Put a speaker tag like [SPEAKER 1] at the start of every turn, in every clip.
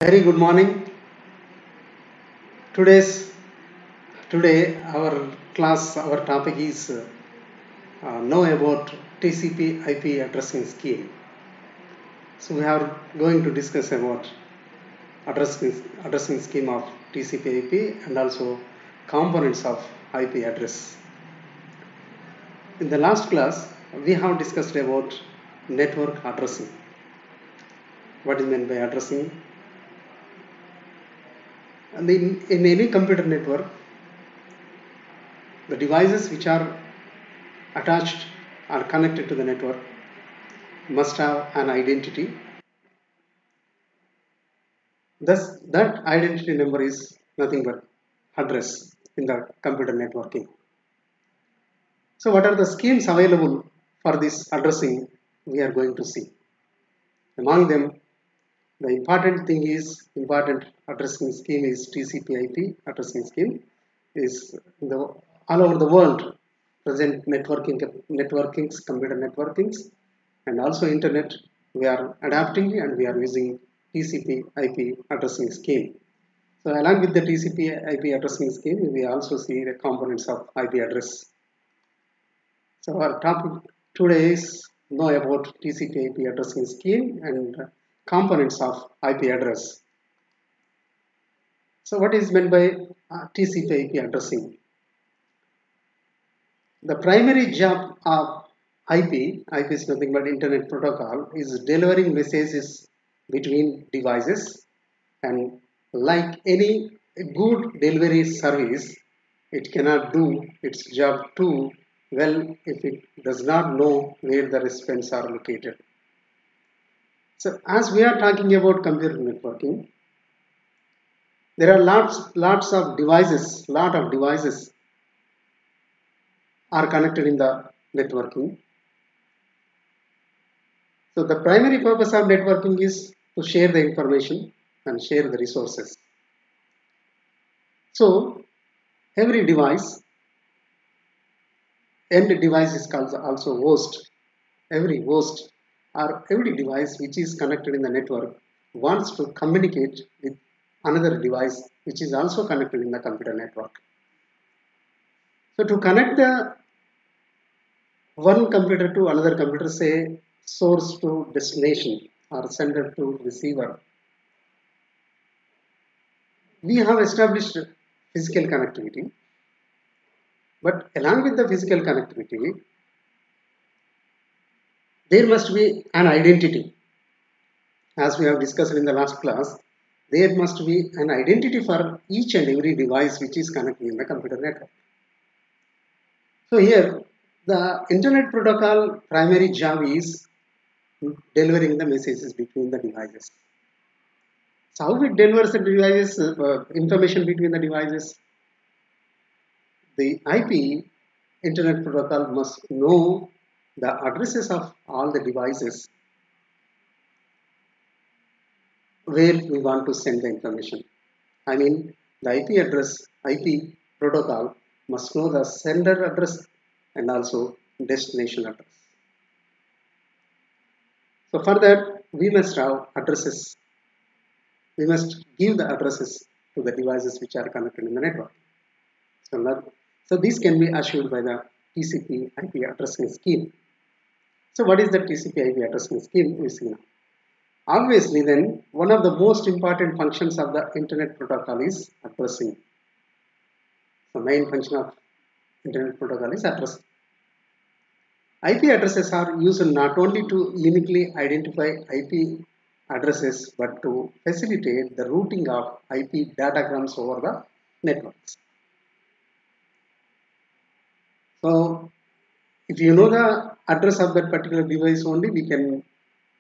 [SPEAKER 1] Very good morning. Today's today our our topic is know about TCP IP addressing scheme. So we are going to discuss about addressing scheme of TCP IP and also components of IP address. In the last class, we have discussed about network addressing. What is meant by addressing? And in any computer network, the devices which are attached or connected to the network must have an identity. Thus, that identity number is nothing but address in the computer networking. So, what are the schemes available for this addressing? We are going to see. Among them, the important addressing scheme is TCP/IP addressing scheme. Is all over the world present computer networkings, and also internet. We are adapting and we are using TCP/IP addressing scheme. So along with the TCP/IP addressing scheme, we also see the components of IP address. So our topic today is know about TCP/IP addressing scheme and components of IP address. So what is meant by TCP/IP addressing? The primary job of IP is nothing but Internet Protocol, is delivering messages between devices, and like any good delivery service, it cannot do its job too well if it does not know where the recipients are located. So as we are talking about computer networking, there are lot of devices are connected in the networking. So the primary purpose of networking is to share the information and share the resources. So every device, end device is called also host. Every host or every device which is connected in the network wants to communicate with another device which is also connected in the computer network. So to connect the one computer to another computer, say source to destination or sender to receiver, we have established physical connectivity, but along with the physical connectivity, there must be an identity. As we have discussed in the last class, there must be an identity for each and every device which is connected in the computer network. So here, the Internet Protocol primary job is delivering the messages between the devices. So how it delivers the devices, information between the devices? The IP Internet Protocol must know the addresses of all the devices where we want to send the information. I mean, the IP protocol must know the sender address and also destination address. So for that, we must have addresses. We must give the addresses to the devices which are connected in the network. So this can be assured by the TCP IP addressing scheme. So what is the TCP IP addressing scheme? We see now. Obviously, then one of the most important functions of the Internet Protocol is addressing. The main function of Internet Protocol is addressing. IP addresses are used not only to uniquely identify IP addresses but to facilitate the routing of IP datagrams over the networks. So, if you know the address of that particular device only, we can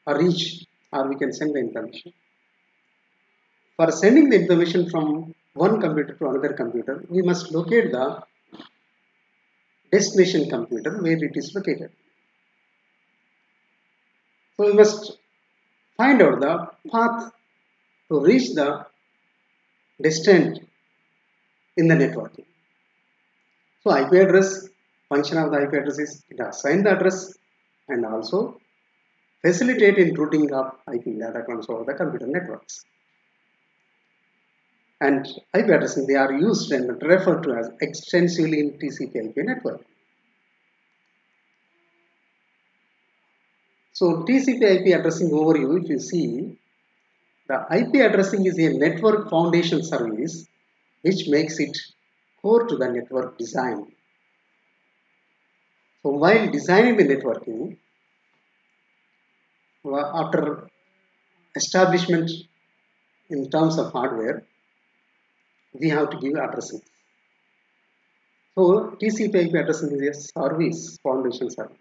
[SPEAKER 1] reach or we can send the information. For sending the information from one computer to another computer, we must locate the destination computer where it is located. So we must find out the path to reach the destined in the networking. So IP address, function of the IP address is it assign the address and also facilitate in routing of IP datagrams over the computer networks. And IP addressing, they are used and referred to as extensively in TCP/IP network. So TCP/IP addressing overview, if you see, the IP addressing is a network foundation service which makes it core to the network design. So while designing the networking, after establishment in terms of hardware, we have to give addressing. So TCP/IP addressing is a service, foundation service.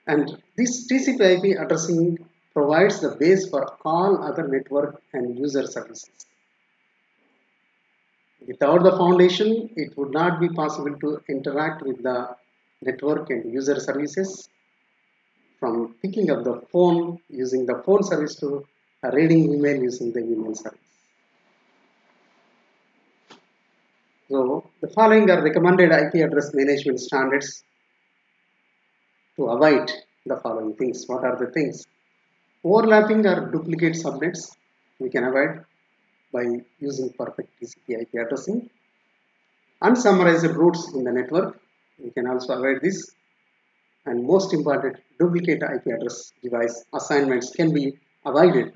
[SPEAKER 1] And this TCP/IP addressing provides the base for all other network and user services. Without the foundation, it would not be possible to interact with the network and user services, from picking up the phone using the phone service to reading email using the email service. So the following are recommended IP address management standards to avoid the following things. What are the things? Overlapping or duplicate subnets we can avoid by using perfect TCP/IP addressing. Unsummarized routes in the network, we can also avoid this. And most important, duplicate IP address device assignments can be avoided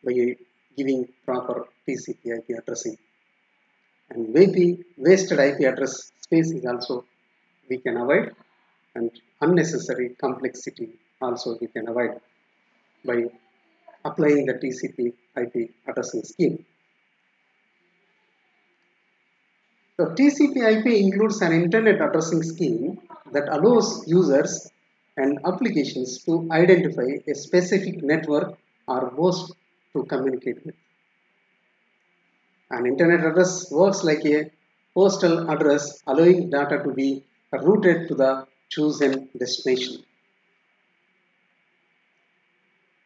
[SPEAKER 1] by giving proper TCP/IP addressing. And wasted IP address space is also we can avoid, and unnecessary complexity also we can avoid by applying the TCP/IP addressing scheme. So TCP/IP includes an internet addressing scheme that allows users and applications to identify a specific network or host to communicate with. An internet address works like a postal address, allowing data to be routed to the chosen destination.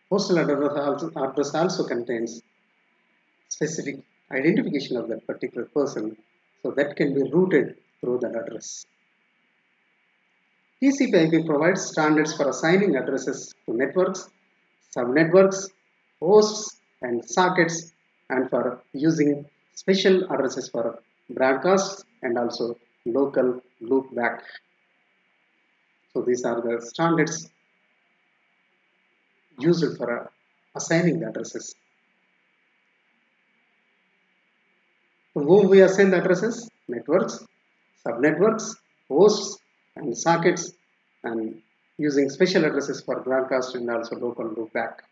[SPEAKER 1] Postal address also contains specific identification of that particular person, so that can be routed through that address. TCP/IP provides standards for assigning addresses to networks, subnetworks, hosts, and sockets, and for using special addresses for broadcasts and also local loopback. So these are the standards used for assigning the addresses. To whom we assign the addresses? Networks, subnetworks, hosts, and sockets, and using special addresses for broadcast and also local loopback.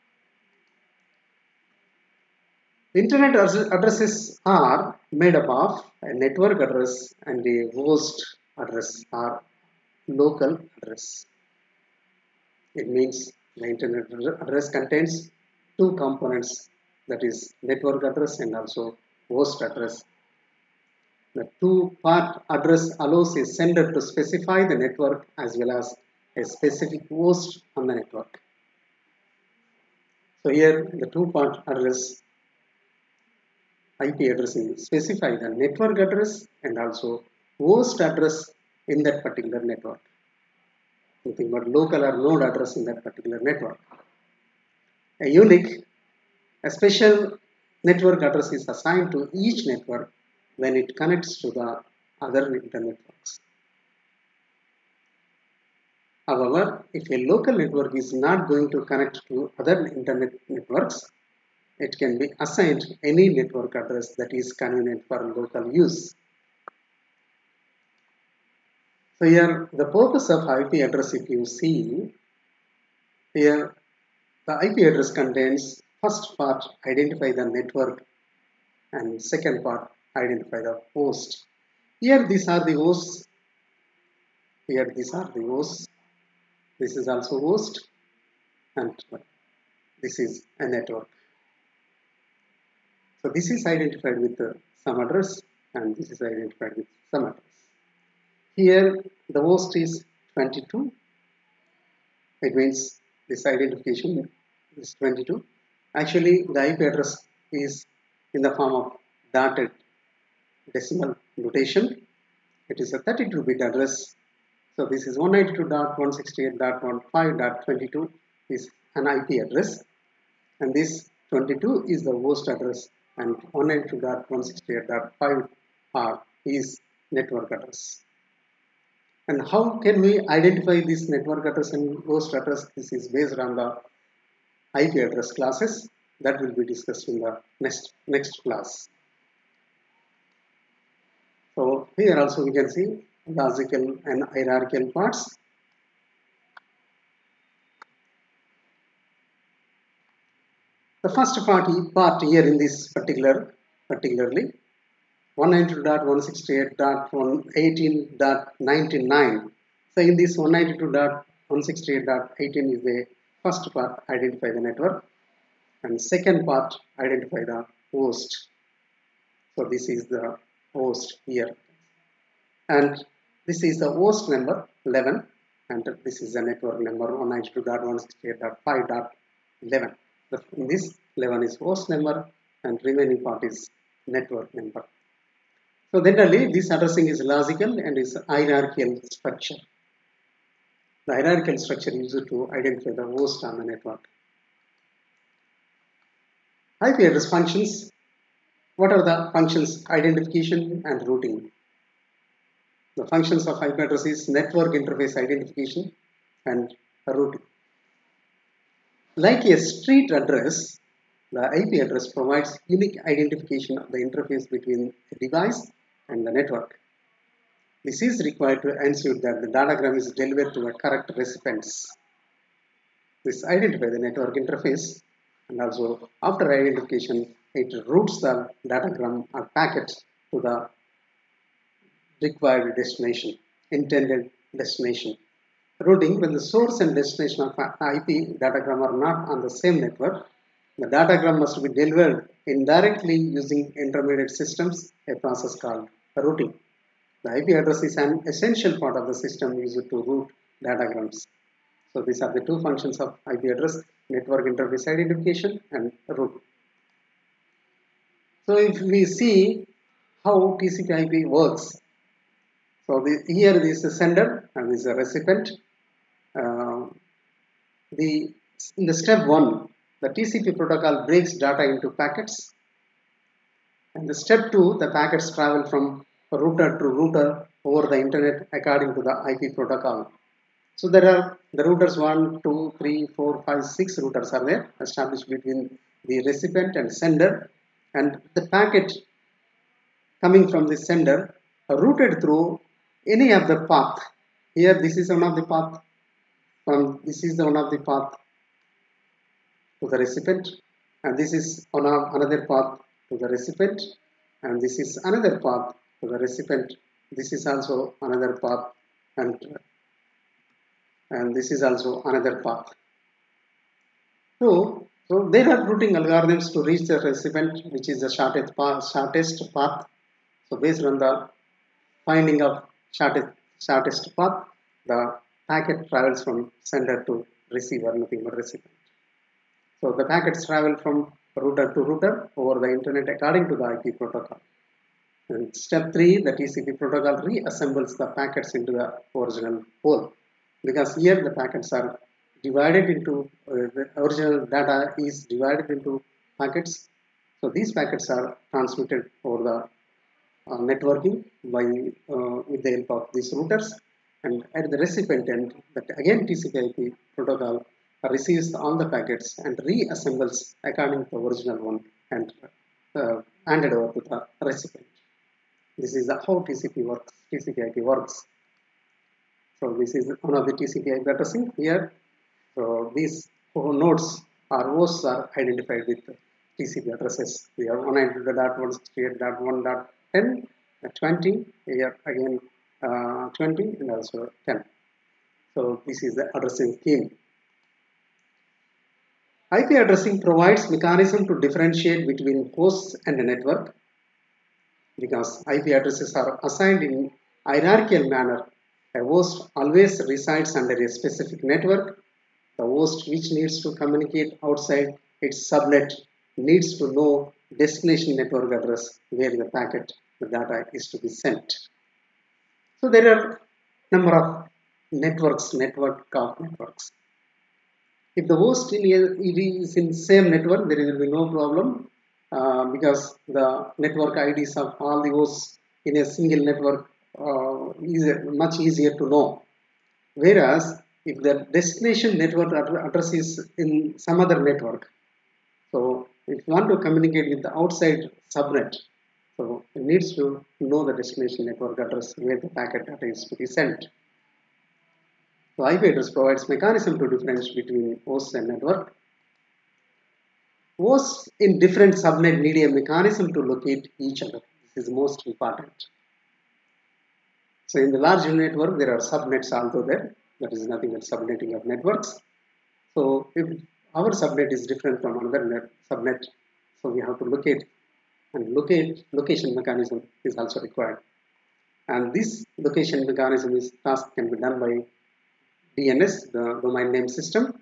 [SPEAKER 1] Internet addresses are made up of a network address and a host address or local address. It means the internet address contains two components, that is network address and also host address. The two-part address allows a sender to specify the network as well as a specific host on the network. So here the two-part address IP addressing specify the network address and also host address in that particular network. Nothing but local or node address in that particular network. A special network address is assigned to each network when it connects to the other internet networks. However, if a local network is not going to connect to other internet networks, it can be assigned any network address that is convenient for local use. So here the purpose of IP address, if you see here, the IP address contains first part identify the network and second part identify the host. Here these are the hosts. Here these are the hosts. This is also host, and this is a network. So this is identified with some address and this is identified with some address. Here the host is 22. It means this identification is 22. Actually the IP address is in the form of dotted decimal notation. It is a 32-bit address. So this is 192.168.15.22 is an IP address, and this 22 is the host address and 192.168.5 is network address. And how can we identify this network address and host address? This is based on the IP address classes that will be discussed in the next class. So here also we can see logical and hierarchical parts. The first part here in this particularly 192.168.18.99. So in this 192.168.18 is the first part, identify the network, and second part, identify the host. So this is the host here, and this is the host number 11, and this is the network number 192.168.5.11. In this 11 is host number and remaining part is network number. So generally this addressing is logical and is hierarchical structure. The hierarchical structure is used to identify the host on the network. IP address functions. What are the functions? Identification and routing. The functions of IP address is network interface identification and routing. Like a street address, the IP address provides unique identification of the interface between a device and the network. This is required to ensure that the datagram is delivered to the correct recipients. This identifies the network interface, and also after identification, it routes the datagram or packet to the required destination, intended destination. Routing: when the source and destination of IP datagram are not on the same network, the datagram must be delivered indirectly using intermediate systems, a process called routing. The IP address is an essential part of the system used to route datagrams. So these are the two functions of IP address: network interface identification and route. So if we see how TCP/IP works, so here this is the sender and this is the recipient. In the step 1, the TCP protocol breaks data into packets, and the step 2, the packets travel from router to router over the internet according to the IP protocol. So there are the routers 1, 2, 3, 4, 5, 6 routers are there established between the recipient and sender, and the packet coming from the sender are routed through any of the path. Here this is one of the path, this is the one of the path to the recipient, and this is another path to the recipient, and this is another path to the recipient. This is also another path, and this is also another path. So there are routing algorithms to reach the recipient, which is the shortest path. So based on the finding of shortest path, the packet travels from sender to receiver, nothing but recipient. So the packets travel from router to router over the internet according to the IP protocol. And step 3, the TCP protocol reassembles the packets into the original whole, because here the packets are divided into the original data is divided into packets. So these packets are transmitted over the networking with the help of these routers, and at the recipient end, that again TCP/IP protocol receives all the packets and reassembles according to the original one and handed over to the recipient. This is how TCP/IP works. So this is one of the TCP/IP addressing here. So these nodes or hosts are identified with TCP addresses. We have 192.168.1.10, 20, here again 20 and also 10. So this is the addressing scheme. IP addressing provides mechanism to differentiate between hosts and a network, because IP addresses are assigned in hierarchical manner. A host always resides under a specific network. The host which needs to communicate outside its subnet needs to know destination network address where the packet, the data is to be sent. So there are number of networks, network of networks. If the host it is in same network, there will be no problem because the network IDs of all the hosts in a single network is much easier to know. Whereas if the destination network address is in some other network, so if you want to communicate with the outside subnet, so it needs to know the destination network address where the packet data is to be sent. So IP address provides mechanism to differentiate between host and network. Hosts in different subnet need a mechanism to locate each other. This is most important. So in the large network, there are subnets also there. That is nothing but subnetting of networks. So if our subnet is different from another subnet, so we have to locate, and location mechanism is also required. And this location mechanism task can be done by DNS, the domain name system.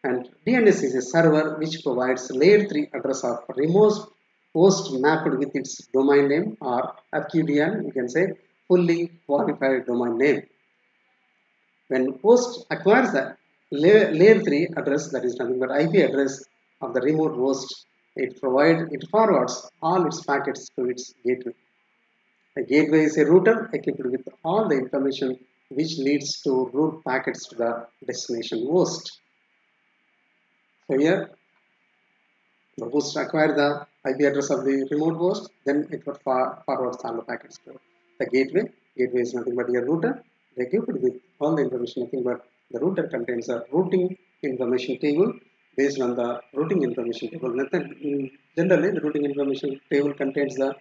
[SPEAKER 1] And DNS is a server which provides layer 3 address of remote host mapped with its domain name, or FQDN, you can say fully qualified domain name. When host acquires the layer 3 address, that is nothing but IP address of the remote host, it forwards all its packets to its gateway. A gateway is a router equipped with all the information which leads to route packets to the destination host. So here, the host acquires the IP address of the remote host, then it would forwards all the packets to the gateway. Gateway is nothing but a router equipped with all the information, nothing but the router contains a routing information table. Based on the routing information table method, generally the routing information table contains the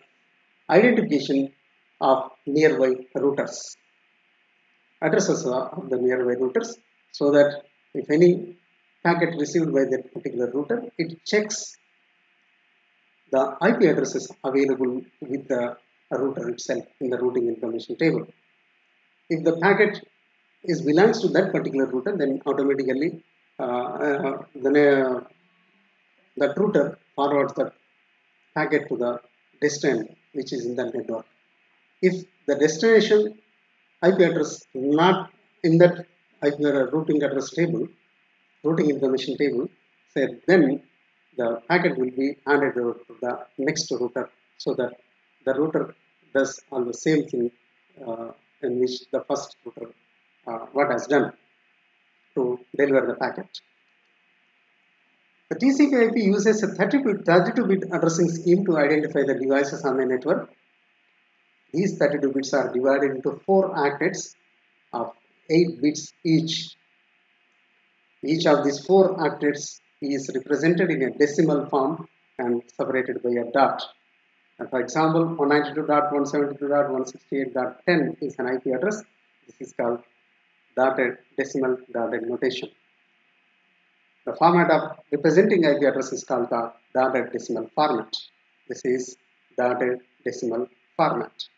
[SPEAKER 1] identification of nearby routers, addresses of the nearby routers, so that if any packet received by that particular router, it checks the IP addresses available with the router itself in the routing information table. If the packet belongs to that particular router, then automatically that router forwards the packet to the destination which is in the network. If the destination IP address not in that IP routing address table, routing information table, then the packet will be handed over to the next router, so that the router does all the same thing in which the first router what has done to deliver the packet. The TCP/IP uses a 32-bit addressing scheme to identify the devices on the network. These 32 bits are divided into 4 octets of 8 bits each. Each of these 4 octets is represented in a decimal form and separated by a dot. And for example, 192.172.168.10 is an IP address. This is called dotted decimal dotted notation. The format of representing IP address is called the dotted decimal format. This is dotted decimal format.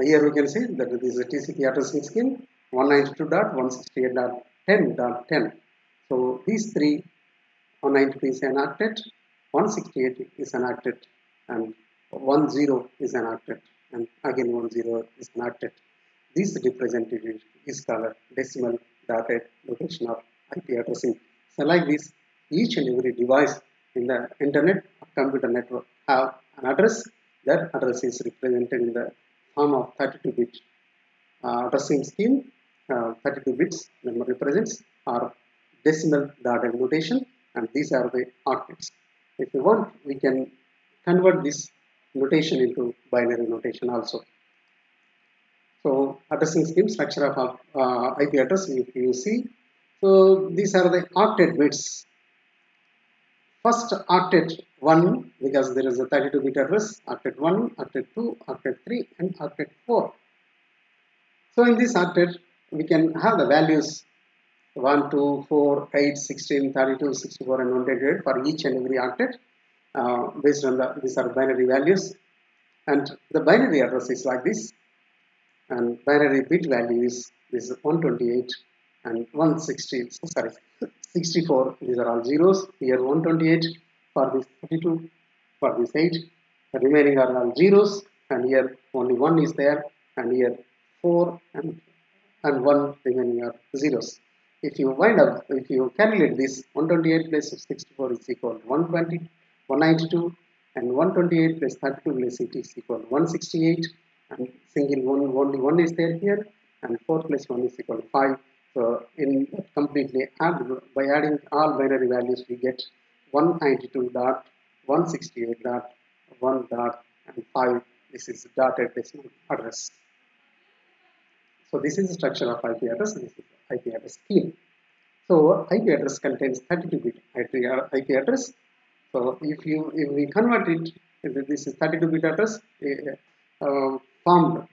[SPEAKER 1] Here we can see that this is a TCP addressing scheme 192.168.10.10. So these three, 192 is an octet, 168 is an octet, and 10 is an octet, and again 10 is an octet. This representative is called decimal dotted notation of IP addressing. So like this, each and every device in the internet or computer network have an address. That address is represented in the form of 32-bit addressing scheme. 32 bits number represents our decimal dotted notation, and these are the octets. If you want, we can convert this notation into binary notation also. So addressing scheme, structure of IP address, if you see, so these are the octet bits. First octet 1, because there is a 32-bit address, octet 1, octet 2, octet 3, and octet 4. So in this octet, we can have the values 1, 2, 4, 8, 16, 32, 64, and 128 for each and every octet based on these are binary values. And the binary address is like this, and binary bit value is 128 and 64. These are all zeros. Here 128 for this 32, for this 8. The remaining are all zeros, and here only 1 is there, and here 4 and 1 remaining are zeros. if you wind up, if you calculate this, 128 plus 64 is equal to 120, 192, and 128 plus 32 plus it is equal to 168, and single one, only one is there here, and 4 plus 1 is equal to 5. So in completely add, by adding all binary values, we get 192 dot 168 dot 1 dot and 5. This is dotted decimal address. So this is the structure of IP address. This is IP address scheme. So IP address contains 32-bit IP address. So if we convert it, this is 32-bit address formed.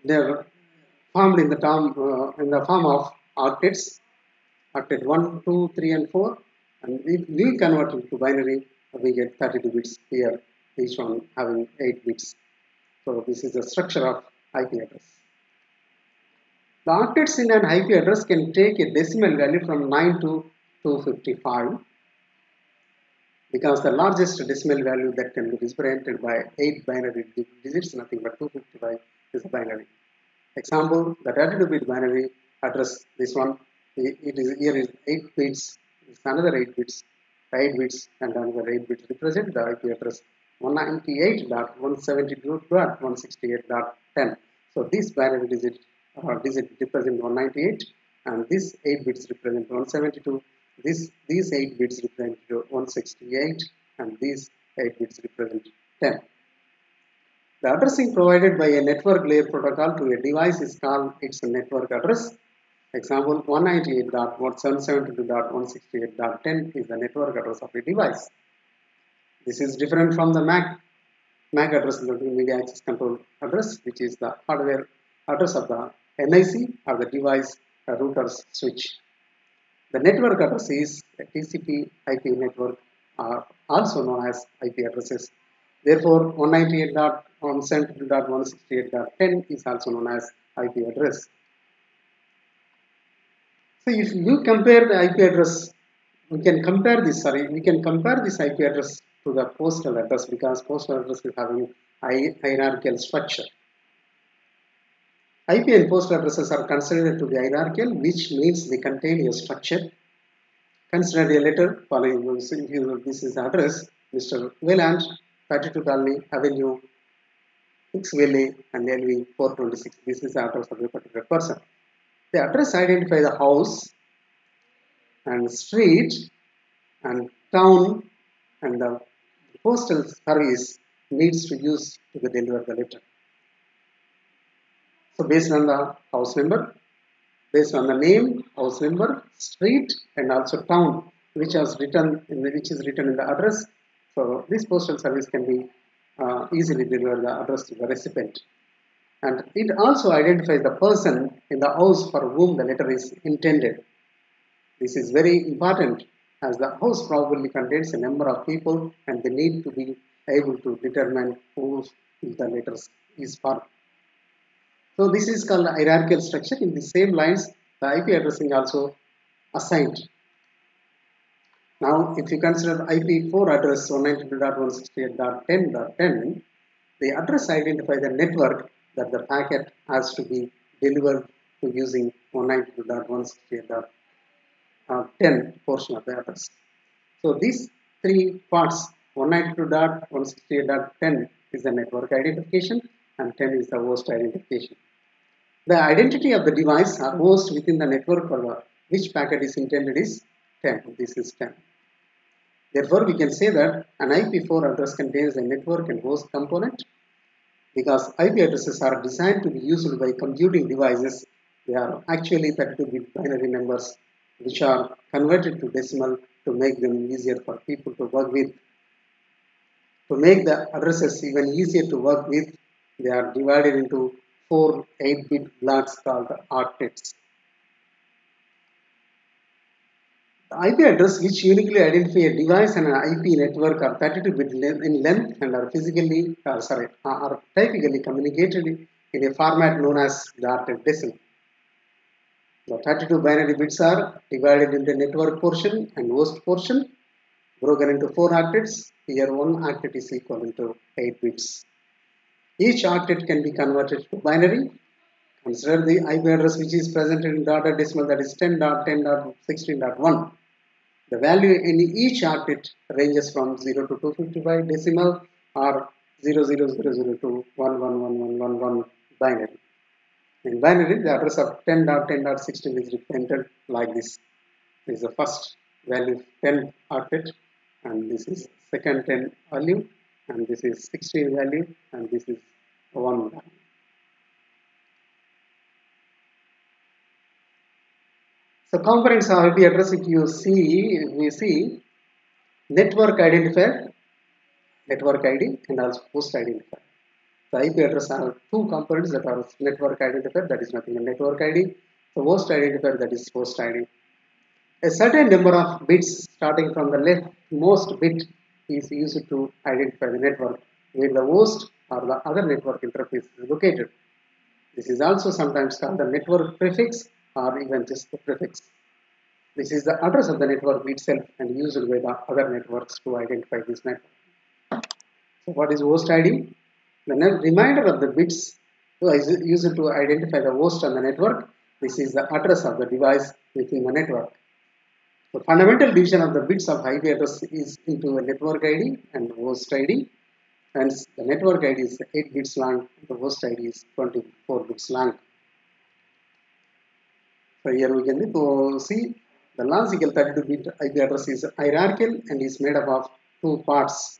[SPEAKER 1] They're formed in the form of octets, octet 1, 2, 3, and 4. And if we convert it to binary, we get 32 bits here, each one having 8 bits. So this is the structure of IP address. The octets in an IP address can take a decimal value from 9 to 255, because the largest decimal value that can be represented by 8 binary digits, nothing but 255 is a binary. Example, the 32-bit binary address, this one, it is here is 8 bits, is another 8 bits, 8 bits and another 8 bits represent the IP address 198.172.168.10. So this binary digit represent 198, and this 8 bits represent 172. These 8 bits represent 168, and these 8 bits represent 10. The addressing provided by a network layer protocol to a device is called its network address. Example, 198.172.168.10 is the network address of a device. This is different from the MAC address, the media access control address, which is the hardware address of the NIC or the device router's switch. The network address is a TCP IP network, also known as IP addresses. Therefore, 198.172.168.10 is also known as IP address. So if you compare the IP address, we can compare this IP address to the postal address, because postal address is having hierarchical structure. IP and postal addresses are considered to be hierarchical, which means they contain a structure. Consider a letter following this is the address, Mr. Wayland, 32 Colony Avenue, X-Valley, and LV 426. This is the address of a particular person. The address identifies the house and street and town, and the postal service needs to use to deliver the letter. So based on the house number, based on the name, house number, street, and also town, which is written in the address. So this postal service can be easily deliver the address to the recipient. And it also identifies the person in the house for whom the letter is intended. This is very important, as the house probably contains a number of people, and they need to be able to determine who the letter is for. So this is called hierarchical structure. In the same lines, the IP addressing also assigned. Now, if you consider IP4 address 192.168.10.10, the address identifies the network that the packet has to be delivered to using 192.168.10 portion of the address. So these three parts, 192.168.10 is the network identification, and 10 is the host identification. The identity of the device or host within the network for which packet is intended is 10. This is 10. Therefore, we can say that an IP4 address contains a network and host component, because IP addresses are designed to be used by computing devices. They are actually 32-bit binary numbers which are converted to decimal to make them easier for people to work with. To make the addresses even easier to work with, they are divided into 4 8-bit blocks called octets. The IP address which uniquely identify a device and an IP network are 32-bit in length and are typically communicated in a format known as dotted decimal. The 32 binary bits are divided into network portion and host portion, broken into 4 octets. Here one octet is equal to 8 bits. Each octet can be converted to binary. Consider the IP address which is presented in dotted decimal, that is 10.10.16.1. The value in each octet ranges from 0 to 255 decimal or 00000 to 111111 binary. In binary, the address of 10.10.16 is represented like this. This is the first value 10 octet, and this is second 10 value, and this is 16 value, and this is 1 value. So components of IP address, if we see network identifier, network ID, and also host identifier. The IP address have two components that are network identifier, that is nothing but network ID, the host identifier, that is host ID. A certain number of bits starting from the leftmost bit is used to identify the network where the host or the other network interface is located. This is also sometimes called the network prefix or even just the prefix. This is the address of the network itself and used by the other networks to identify this network. So what is host ID? The remainder of the bits is used to identify the host on the network. This is the address of the device within the network. The fundamental division of the bits of IP address is into a network ID and host ID. Hence, the network ID is 8 bits long, the host ID is 24 bits long. So here we can see the logical 32-bit IP address is hierarchical and is made up of two parts.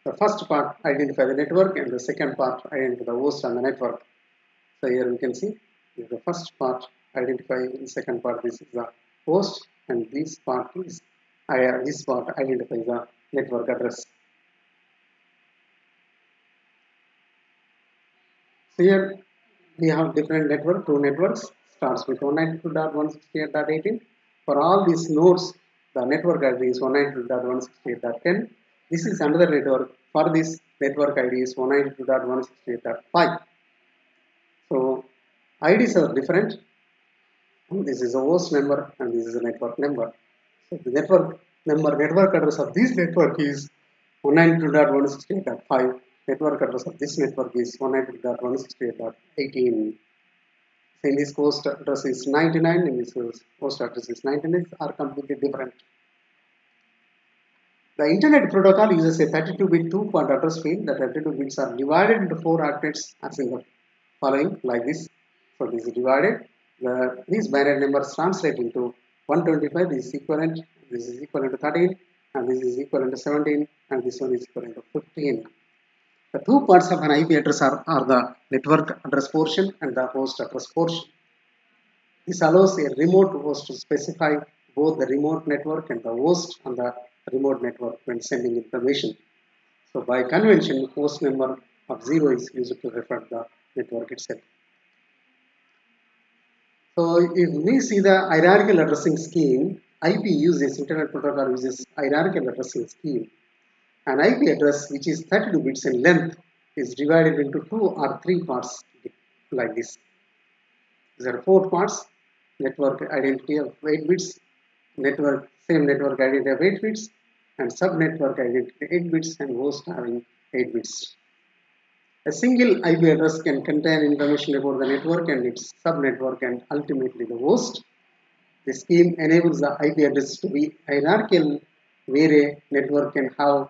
[SPEAKER 1] The first part identify the network and the second part identify the host on the network. So here we can see the first part identify the second part, this is the host, and this part identifies the network address. So here we have different network, two networks, starts with 192.168.18. For all these nodes, the network ID is 192.168.10. This is another network. For this network ID is 192.168.5. So IDs are different. This is a host number and this is a network number. So the network address of this network is 192.168.5. Network address of this network is 192.168.18. So in this host address is 99, in this host address is 99, are completely different. The Internet Protocol uses a 32-bit two-part address field. The 32 bits are divided into 4 octets as in the following, like this. So this is divided. These binary numbers translate into 125. This is equivalent to 13, and this is equivalent to 17, and this one is equivalent to 15. The two parts of an IP address are the network address portion and the host address portion. This allows a remote host to specify both the remote network and the host on the remote network when sending information. So by convention, host number of 0 is used to refer to the network itself. So if we see the hierarchical addressing scheme, Internet Protocol uses hierarchical addressing scheme. An IP address which is 32 bits in length is divided into 2 or 3 parts like this. There are 4 parts: network identity of 8 bits, same network identity of 8 bits, and subnetwork identity 8 bits, and host having 8 bits. A single IP address can contain information about the network and its subnetwork and ultimately the host. The scheme enables the IP address to be hierarchical, where a network can have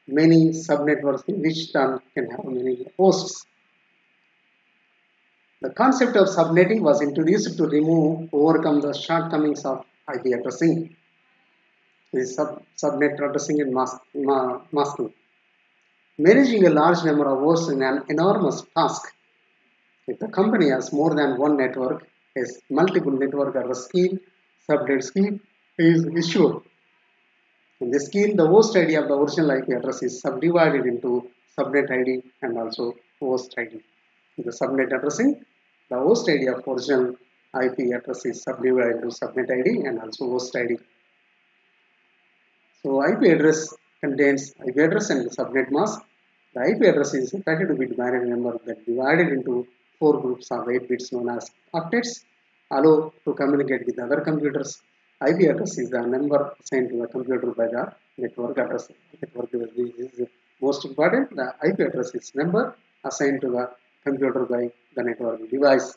[SPEAKER 1] many subnetworks, in which turn can have many hosts. The concept of subnetting was introduced to overcome the shortcomings of IP addressing. This is subnet addressing and masking. Managing a large number of hosts is an enormous task. If the company has more than one network, a multiple network address scheme, subnet scheme is issued. In this scheme, the host ID of the original IP address is subdivided into subnet ID and also host ID. In the subnet addressing, the host ID of original IP address is subdivided into subnet ID and also host ID. So IP address contains IP address and subnet mask. The IP address is a 32-bit binary number that divided into 4 groups of 8 bits known as octets, allow to communicate with other computers. IP address is the number assigned to the computer by the network address. Network address is most important. The IP address is number assigned to the computer by the network device.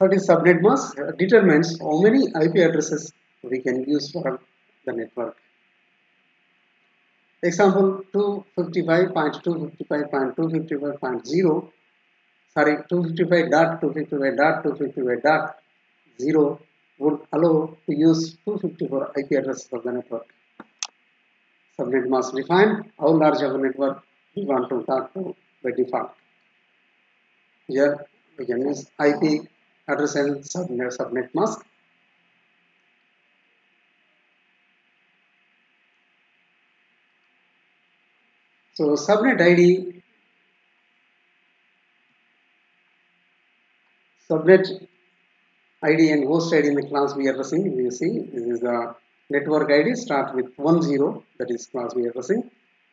[SPEAKER 1] What is subnet mask? Determines how many IP addresses we can use for the network. Example 255.255.255.0, sorry, 255.255.255.0 would allow to use 254 IP addresses of the network. Subnet mask define how large of a network we want to talk to by default. Here we can use IP address and subnet mask. So subnet ID and host ID in the class B addressing. You see, this is the network ID start with 10, that is class B addressing,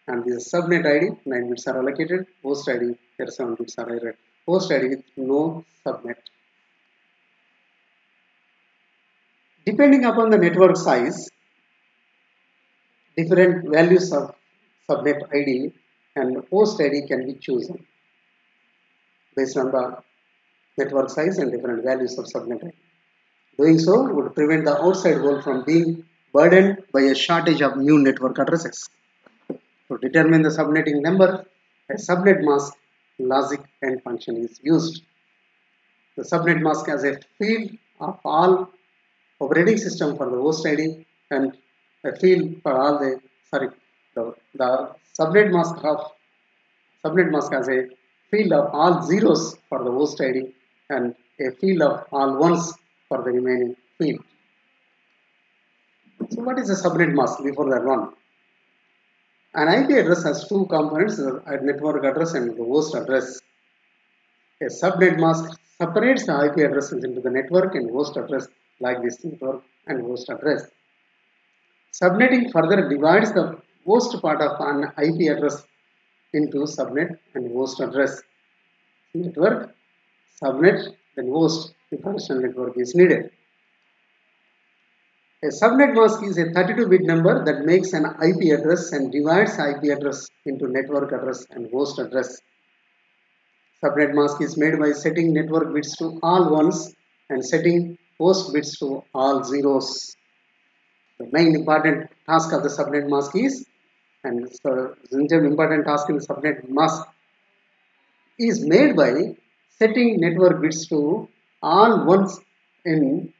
[SPEAKER 1] and this is subnet ID. 9 bits are allocated. Host ID 7 bits are allocated. Host ID with no subnet. Depending upon the network size, different values of subnet ID and host ID can be chosen based on the network size and different values of subnet ID. Doing so would prevent the outside world from being burdened by a shortage of new network addresses. To determine the subnetting number, a subnet mask logic and function is used. The subnet mask has a field of all operating system for the host ID and a field for all the subnet mask has a field of all zeros for the host ID and a field of all ones for the remaining field. So what is a subnet mask before that one? An IP address has two components, a network address and the host address. A subnet mask separates the IP addresses into the network and host address like this network and host address. Subnetting further divides the host part of an IP address into subnet and host address. Network, subnet, then host if additional network is needed. A subnet mask is a 32-bit number that makes an IP address and divides IP address into network address and host address. Subnet mask is made by setting network bits to all ones and setting host bits to all zeros. The main important task of the subnet mask is, and so the important task in the subnet mask is made by setting network bits to all ones and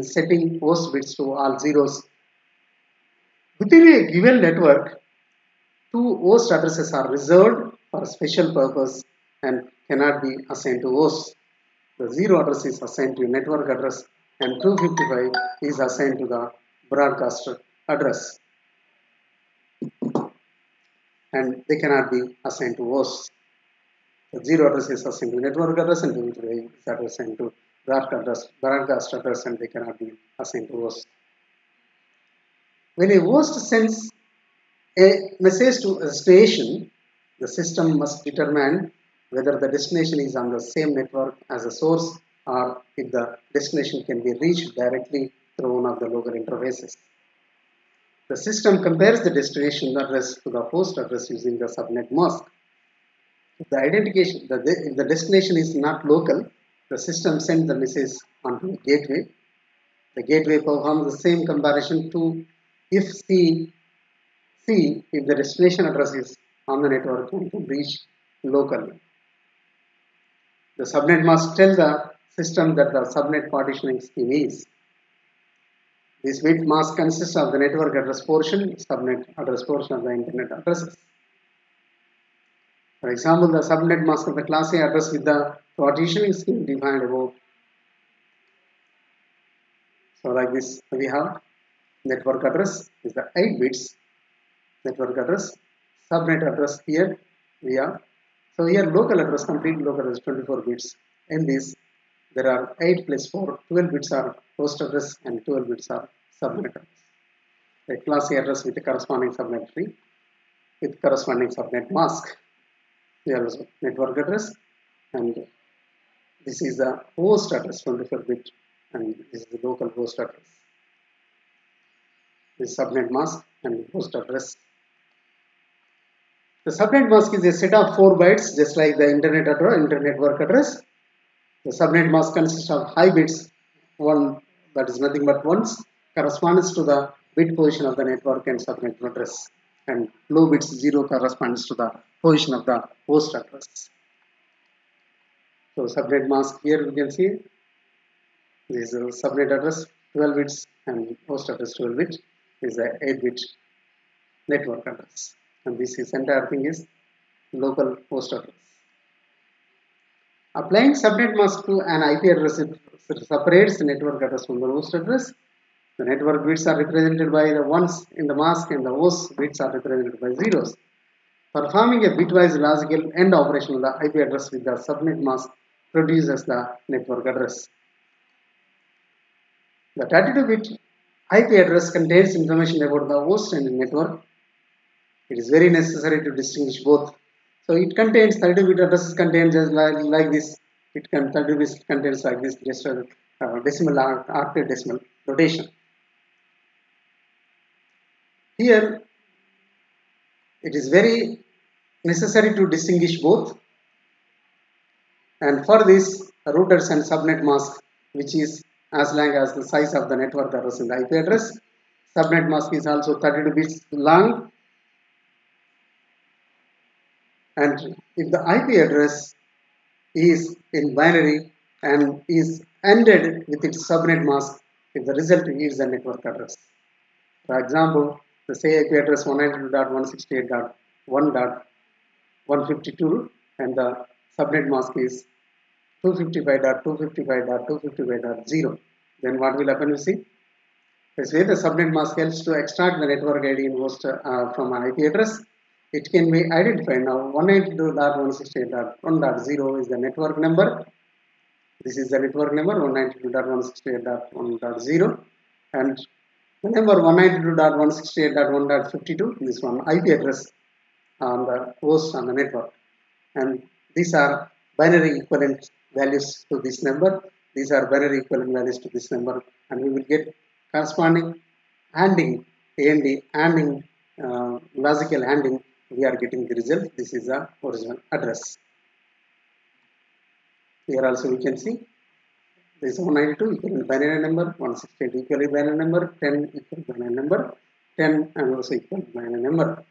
[SPEAKER 1] setting host bits to all zeros. Within a given network, two host addresses are reserved for a special purpose and cannot be assigned to hosts. The 0 address is assigned to network address and 255 is assigned to the broadcaster address, and they cannot be assigned to hosts. The 0 address is assigned to network address and 255 is assigned to broadcast address, and they cannot be assigned to hosts. When a host sends a message to a station, the system must determine whether the destination is on the same network as the source or if the destination can be reached directly through one of the local interfaces. The system compares the destination address to the host address using the subnet mask. If the destination is not local, the system sends the message onto the gateway. The gateway performs the same comparison to see if the destination address is on the network and can reach locally. The subnet must tell the system that the subnet partitioning scheme is. This bit mask consists of the network address portion, subnet address portion of the internet addresses. For example, the subnet mask of the class A address with the partitioning scheme defined above. So like this, we have network address is the 8 bits network address, subnet address here we have. So here local address, complete local address 24 bits. In this there are 8 plus 4, 12 bits are host address and 12 bits are subnet address. A class A address with a corresponding subnet tree with corresponding subnet mask. Here is network address and this is the host address 24 bit and this is the local host address. This is subnet mask and host address. The subnet mask is a set of 4 bytes just like the internet network address. The subnet mask consists of high bits, one that is nothing but ones, corresponds to the bit position of the network and subnet address, and low bits 0 corresponds to the position of the host address. So subnet mask here we can see this is a subnet address 12 bits and host address 12 bit is a 8 bit network address, and this is entire thing is local host address. Applying subnet mask to an IP address, it separates the network address from the host address. The network bits are represented by the ones in the mask and the host bits are represented by zeros. Performing a bitwise logical AND operation on the IP address with the subnet mask produces the network address. The 32-bit IP address contains information about the host and the network. It is very necessary to distinguish both. So it contains 32-bit addresses contains just like this. It can 32-bit contains like this, just a decimal octadecimal rotation. Here, it is very necessary to distinguish both. And for this, routers and subnet mask, which is as long as the size of the network address in the IP address. Subnet mask is also 32 bits long. And if the IP address is in binary and is ended with its subnet mask, if the result is the network address. For example, the say IP address 192.168.1.152 and the subnet mask is 255.255.255.0. Then what will happen? You see, this way the subnet mask helps to extract the network ID in host from an IP address. It can be identified now. 192.168.1.0 is the network number. This is the network number 192.168.1.0, and the number 192.168.1.52 is one IP address on the host on the network, and these are binary equivalent values to this number. These are binary equivalent values to this number, and we will get corresponding ANDing, ANDing, logical ANDing. We are getting the result. This is the original address. Here also we can see this is 192 equivalent binary number, 168 equivalent binary number, 10 equivalent binary number, 10 and also equivalent binary number.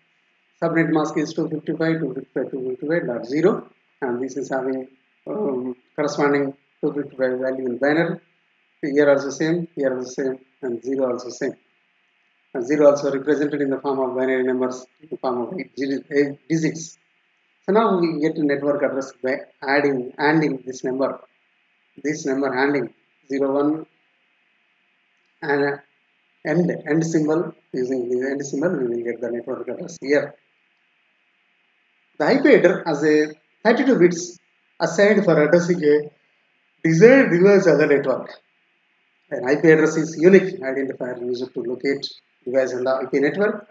[SPEAKER 1] Subnet mask is 255, 255.0, and this is having corresponding 255 value in binary. Here also same, here also same, and 0 also same. And 0 also represented in the form of binary numbers in the form of 8 digits. So now we get a network address by ANDing this number ANDing 01 and end symbol. Using the end symbol, we will get the network address here. The IP header has a 32 bits assigned for addressing a desired device on the network. An IP address is unique identifier used to locate device on the IP network.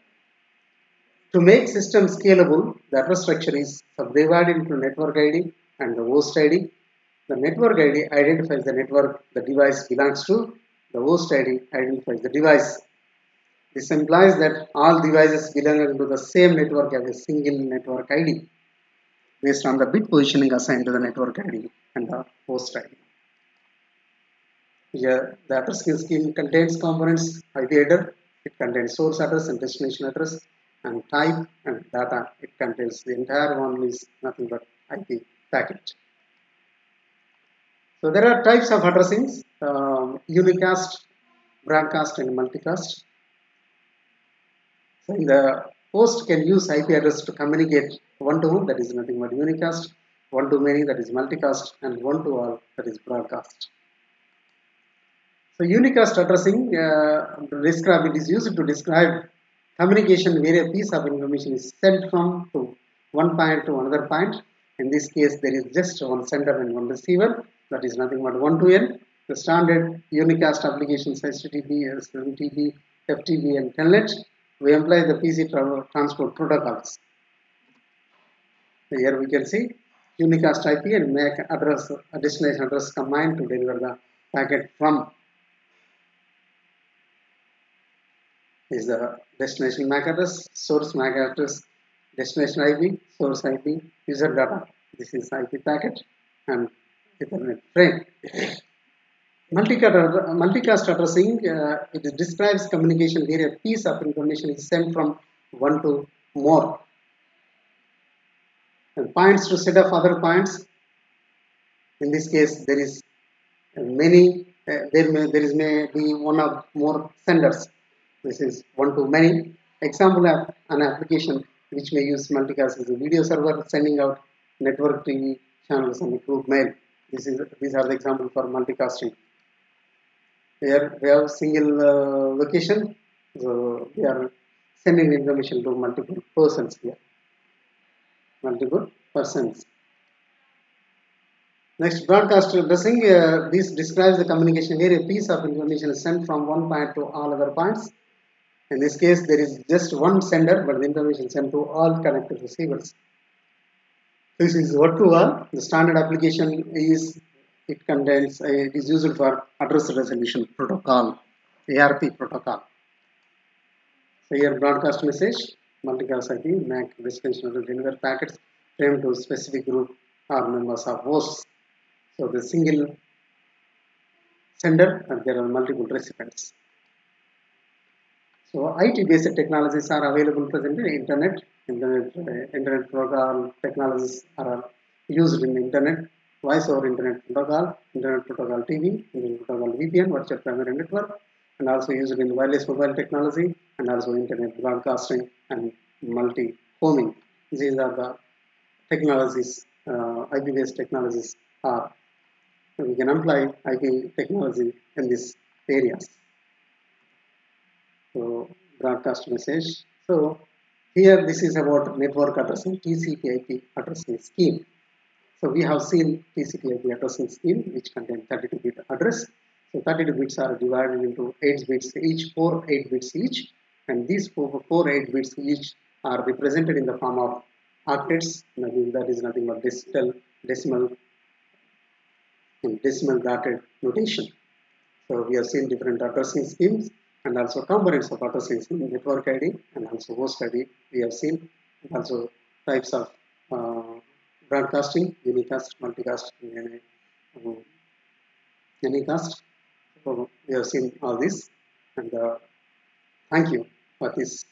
[SPEAKER 1] To make system scalable, the address structure is subdivided into network ID and the host ID. The network ID identifies the network the device belongs to. The host ID identifies the device. This implies that all devices belonging to the same network have a single network ID based on the bit positioning assigned to the network ID and the host ID. Here, the address scheme contains components: IP header, it contains source address and destination address, and type and data. It contains the entire one is nothing but IP packet. So there are types of addressings: unicast, broadcast, and multicast. So the host can use IP address to communicate one-to-one, that is nothing but unicast, one-to-many, that is multicast, and one-to-all, that is broadcast. So unicast addressing it is used to describe communication where a piece of information is sent from to one point to another point. In this case, there is just one sender and one receiver, that is nothing but one-to-n. The standard unicast applications HTTP, SMTP, FTP, and Telnet. We employ the PC transport protocols. Here we can see unicast IP and MAC address, a destination address combined to deliver the packet from. Is the destination MAC address, source MAC address, destination IP, source IP, user data. This is IP packet, and Ethernet frame. Multicast addressing, it describes communication where a piece of information is sent from one to more and points to set of other points. In this case, there is many. There is may be one or more senders. This is one to many. Example of an application which may use multicast is a video server sending out network TV channels and group mail. These are the example for multicasting. Here we have single location, so we are sending information to multiple persons here, multiple persons. Next, broadcast addressing. This describes the communication where a piece of information is sent from one point to all other points. In this case, there is just one sender, but the information sent to all connected receivers. This is what to all. The standard application is it is used for address resolution protocol, ARP protocol. So here broadcast message, multicast IP, MAC destination to deliver packets framed to specific group or members of hosts. So the single sender and there are multiple recipients. So IT-based technologies are available present in internet. Internet protocol technologies are used in internet. Voice over Internet Protocol TV, Internet Protocol VPN, Virtual Primary Network, and also used in wireless mobile technology and also Internet broadcasting and multi-homing. These are the technologies, IP-based technologies are. So we can apply IP technology in these areas. So broadcast message. So here this is about network addressing, TCP/IP addressing scheme. So we have seen TCP/IP addressing scheme which contains 32-bit address. So 32 bits are divided into 8 bits each, 4 8 bits each, and these 4 8 bits each are represented in the form of octets. That is nothing but decimal dotted notation. So we have seen different addressing schemes and also components of addressing scheme, network ID and also host ID we have seen, and also types of broadcasting, unicast, multicast, and unicast. So we have seen all this, and thank you for this